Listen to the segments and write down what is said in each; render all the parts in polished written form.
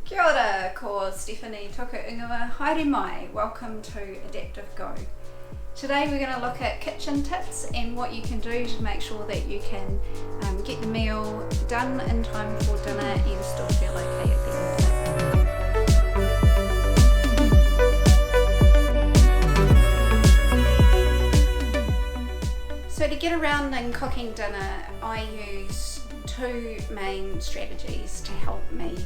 Kia ora, ko Stephanie toka ingoa, haere mai, welcome to Adaptive Go. Today we're going to look at kitchen tips and what you can do to make sure that you can get the meal done in time for dinner and still feel okay at the end of it. So to get around in cooking dinner, I use two main strategies to help me.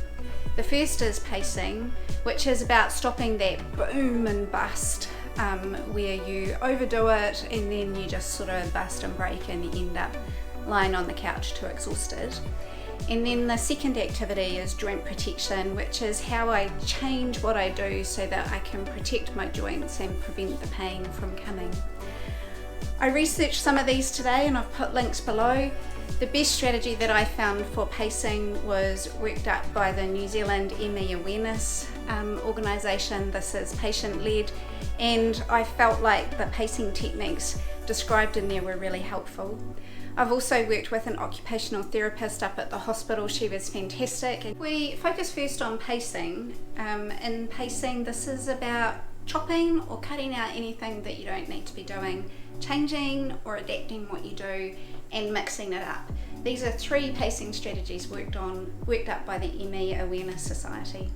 The first is pacing, which is about stopping that boom and bust where you overdo it and then you just sort of bust and break and end up lying on the couch too exhausted. And then the second activity is joint protection, which is how I change what I do so that I can protect my joints and prevent the pain from coming. I researched some of these today and I've put links below. The best strategy that I found for pacing was worked up by the New Zealand ME Awareness organisation. This is patient-led, and I felt like the pacing techniques described in there were really helpful. I've also worked with an occupational therapist up at the hospital. She was fantastic. We focus first on pacing. In pacing, this is about chopping or cutting out anything that you don't need to be doing, changing or adapting what you do, and mixing it up. These are three pacing strategies worked up by the ME Awareness Society.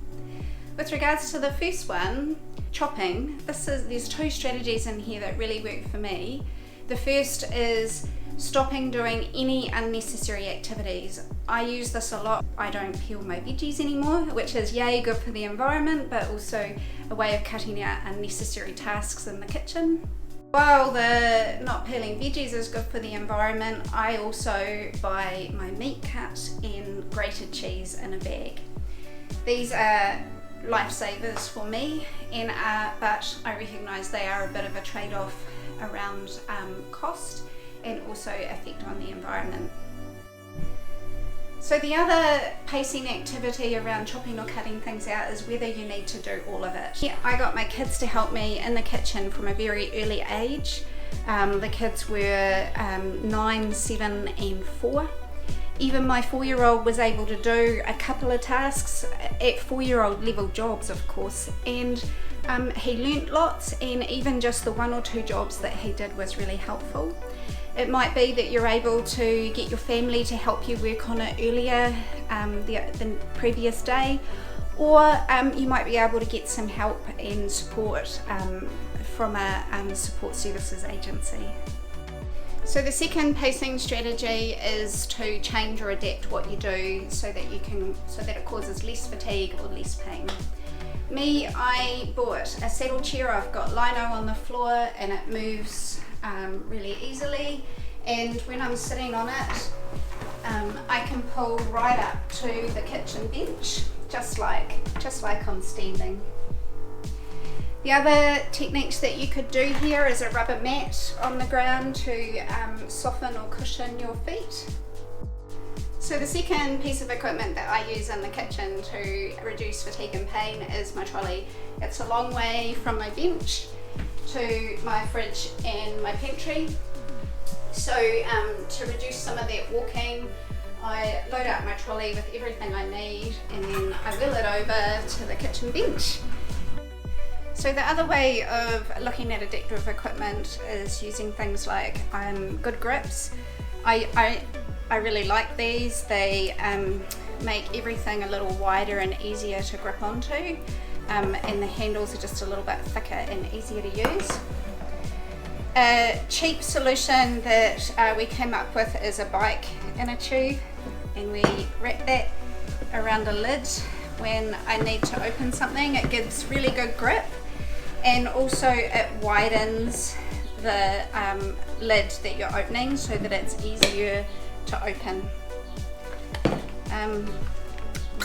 With regards to the first one, chopping, there's two strategies in here that really work for me. The first is stopping doing any unnecessary activities. I use this a lot. I don't peel my veggies anymore, which is yay good for the environment, but also a way of cutting out unnecessary tasks in the kitchen. While the not peeling veggies is good for the environment, I also buy my meat cut and grated cheese in a bag. These are lifesavers for me, but I recognise they are a bit of a trade-off around cost and also effect on the environment. So the other pacing activity around chopping or cutting things out is whether you need to do all of it. Yeah, I got my kids to help me in the kitchen from a very early age. The kids were 9, 7 and 4. Even my 4-year-old was able to do a couple of tasks at 4-year-old level jobs, of course, and he learnt lots, and even just the 1 or 2 jobs that he did was really helpful. It might be that you're able to get your family to help you work on it earlier the previous day, or you might be able to get some help and support from a support services agency. So the second pacing strategy is to change or adapt what you do so that it causes less fatigue or less pain. Me, I bought a saddle chair. I've got lino on the floor and it moves really easily, and when I'm sitting on it I can pull right up to the kitchen bench just like I'm standing. The other techniques that you could do here is a rubber mat on the ground to soften or cushion your feet. So the second piece of equipment that I use in the kitchen to reduce fatigue and pain is my trolley. It's a long way from my bench to my fridge and my pantry. So to reduce some of that walking, I load up my trolley with everything I need and then I wheel it over to the kitchen bench. So the other way of looking at adaptive equipment is using things like good grips. I really like these. They make everything a little wider and easier to grip onto, and the handles are just a little bit thicker and easier to use. A cheap solution that we came up with is a bike in a tube, and we wrap that around a lid. When I need to open something, it gives really good grip, and also it widens the lid that you're opening so that it's easier to open.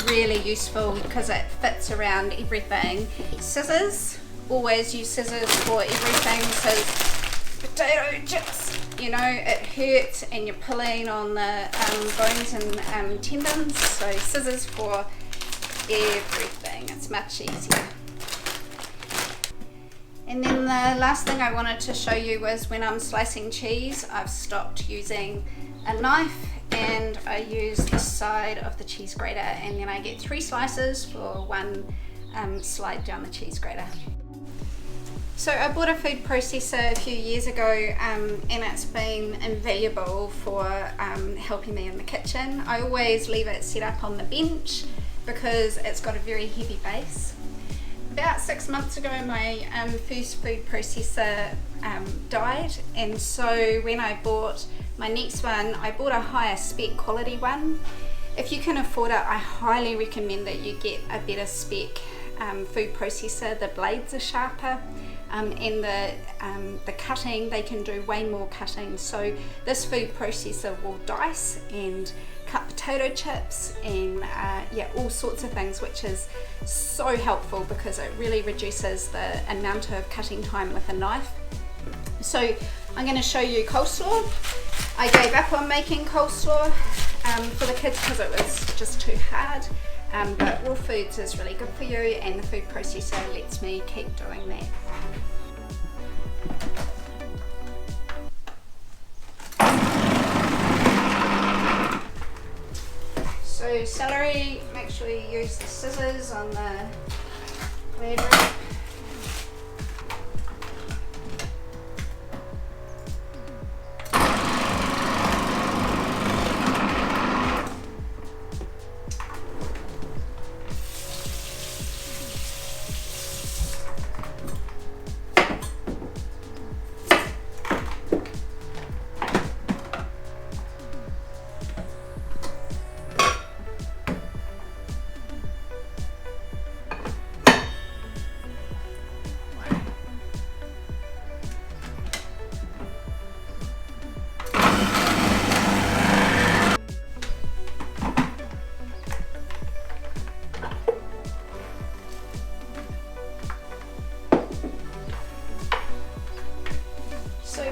Really useful because it fits around everything. Scissors, always use scissors for everything. So potato chips, you know, it hurts and you're pulling on the bones and tendons, so scissors for everything. It's much easier. And then the last thing I wanted to show you was when I'm slicing cheese, I've stopped using a knife and I use the side of the cheese grater, and then I get 3 slices for 1 slide down the cheese grater. So I bought a food processor a few years ago, and it's been invaluable for helping me in the kitchen. I always leave it set up on the bench because it's got a very heavy base. About 6 months ago, my first food processor died, and so when I bought my next one, I bought a higher spec quality one. If you can afford it, I highly recommend that you get a better spec food processor. The blades are sharper, and the cutting, they can do way more cutting. So this food processor will dice and cut potato chips and yeah, all sorts of things, which is so helpful because it really reduces the amount of cutting time with a knife. So I'm going to show you coleslaw. I gave up on making coleslaw for the kids because it was just too hard, but raw foods is really good for you, and the food processor lets me keep doing that. So celery, make sure you use the scissors on the blade wrap.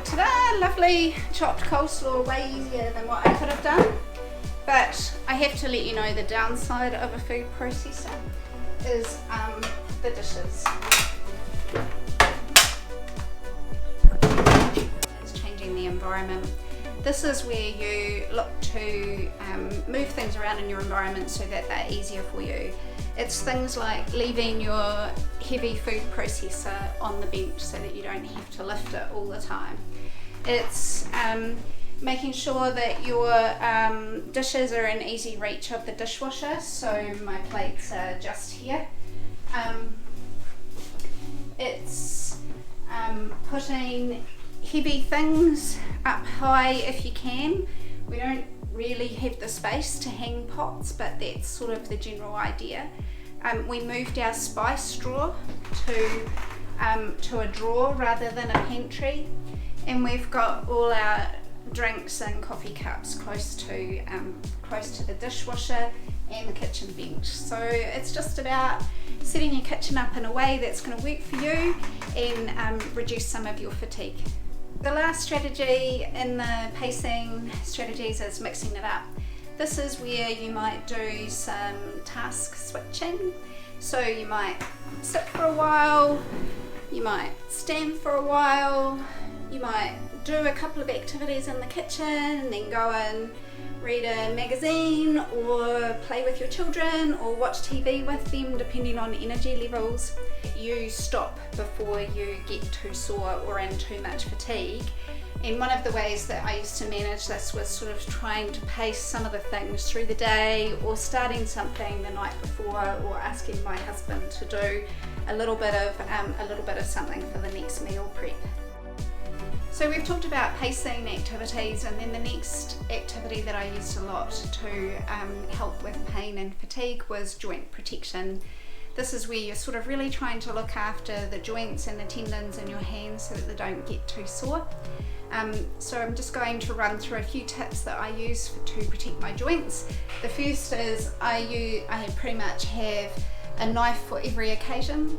Ta-da! Lovely chopped coleslaw, way easier than what I could have done. But I have to let you know the downside of a food processor is the dishes. It's changing the environment. This is where you look to move things around in your environment so that they're easier for you. It's things like leaving your heavy food processor on the bench so that you don't have to lift it all the time. It's making sure that your dishes are in easy reach of the dishwasher, so my plates are just here. It's putting heavy things up high if you can. We don't really have the space to hang pots, but that's sort of the general idea. We moved our spice drawer to a drawer rather than a pantry, and we've got all our drinks and coffee cups close to the dishwasher and the kitchen bench. So it's just about setting your kitchen up in a way that's going to work for you and reduce some of your fatigue. The last strategy in the pacing strategies is mixing it up. This is where you might do some task switching. So you might sit for a while, you might stand for a while, you might do a couple of activities in the kitchen and then go and read a magazine or play with your children or watch TV with them, depending on energy levels. You stop before you get too sore or in too much fatigue. And one of the ways that I used to manage this was sort of trying to pace some of the things through the day, or starting something the night before, or asking my husband to do a little bit of something for the next meal prep. So we've talked about pacing activities, and then the next activity that I used a lot to help with pain and fatigue was joint protection. This is where you're sort of really trying to look after the joints and the tendons in your hands so that they don't get too sore. So I'm just going to run through a few tips that I use to protect my joints. The first is I pretty much have a knife for every occasion.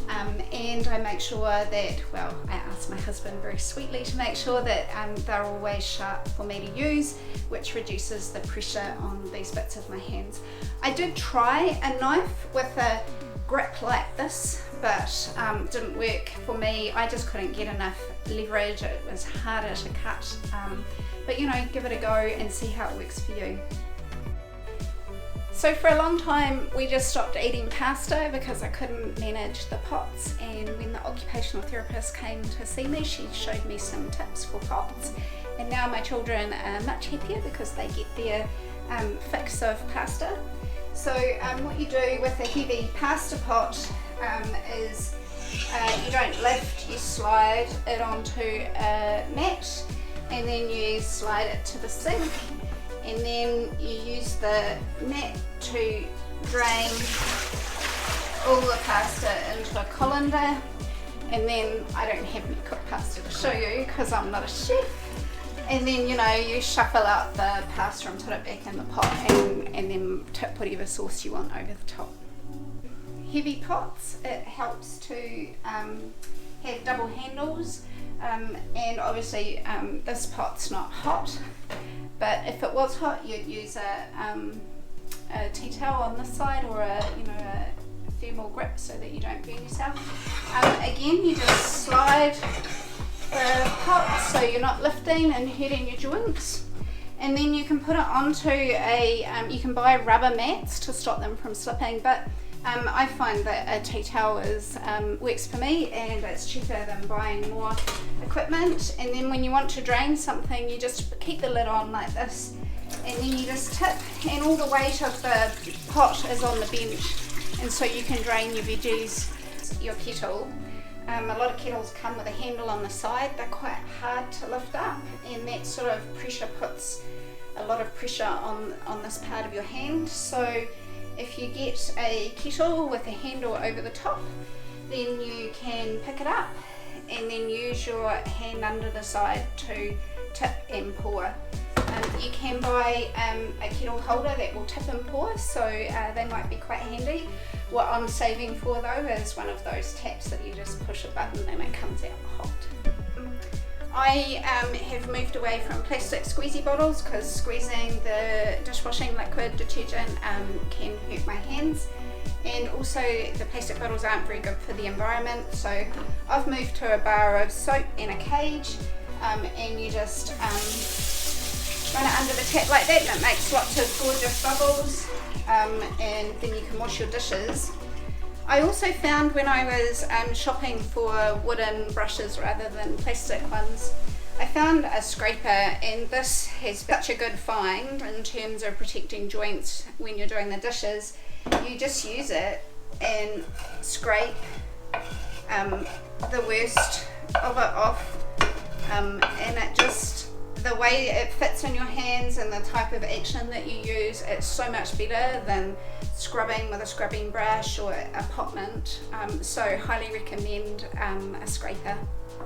And I make sure that, well, I ask my husband very sweetly to make sure that they're always sharp for me to use, which reduces the pressure on these bits of my hands. I did try a knife with a grip like this, but didn't work for me. I just couldn't get enough leverage. It was harder to cut, but you know, give it a go and see how it works for you. So for a long time we just stopped eating pasta because I couldn't manage the pots, and when the occupational therapist came to see me, she showed me some tips for pots, and now my children are much happier because they get their fix of pasta. So what you do with a heavy pasta pot is you don't lift, you slide it onto a mat, and then you slide it to the sink, and then you use the mat to drain all the pasta into a colander. And then I don't have any cooked pasta to show you because I'm not a chef. And then, you know, you shuffle out the pasta and put it back in the pot, and then tip whatever sauce you want over the top. Heavy pots, it helps to have double handles, and obviously this pot's not hot, but if it was hot you'd use a tea towel on this side, or a thermal grip so that you don't burn yourself. Again, you just slide the pot so you're not lifting and hurting your joints, and then you can put it onto you can buy rubber mats to stop them from slipping, but I find that a tea towel works for me, and it's cheaper than buying more equipment. And then when you want to drain something, you just keep the lid on like this, and then you just tip, and all the weight of the pot is on the bench, and so you can drain your veggies. Your kettle, a lot of kettles come with a handle on the side. They're quite hard to lift up, and that sort of pressure puts a lot of pressure on this part of your hand. So if you get a kettle with a handle over the top, then you can pick it up and then use your hand under the side to tip and pour. You can buy a kettle holder that will tip and pour, so they might be quite handy. What I'm saving for though is one of those taps that you just push a button and it comes out hot. I have moved away from plastic squeezy bottles because squeezing the dishwashing liquid detergent can hurt my hands, and also the plastic bottles aren't very good for the environment. So I've moved to a bar of soap and a cage, and you just run it under the tap like that, and it makes lots of gorgeous bubbles, and then you can wash your dishes. I also found when I was shopping for wooden brushes rather than plastic ones, I found a scraper, and this has such a good find in terms of protecting joints when you're doing the dishes. You just use it and scrape the worst of it off, and it just, the way it fits in your hands and the type of action that you use, it's so much better than scrubbing with a scrubbing brush or a pot mint. So highly recommend a scraper.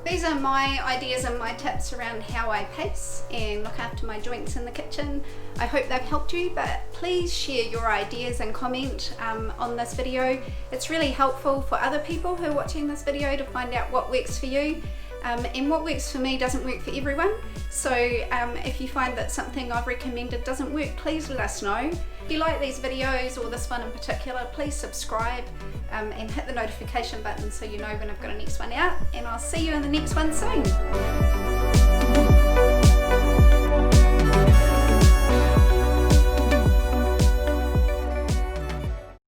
These are my ideas and my tips around how I pace and look after my joints in the kitchen. I hope they've helped you, but please share your ideas and comment on this video. It's really helpful for other people who are watching this video to find out what works for you. And what works for me doesn't work for everyone. So if you find that something I've recommended doesn't work, please let us know. If you like these videos, or this one in particular, please subscribe and hit the notification button so you know when I've got a next one out, and I'll see you in the next one soon.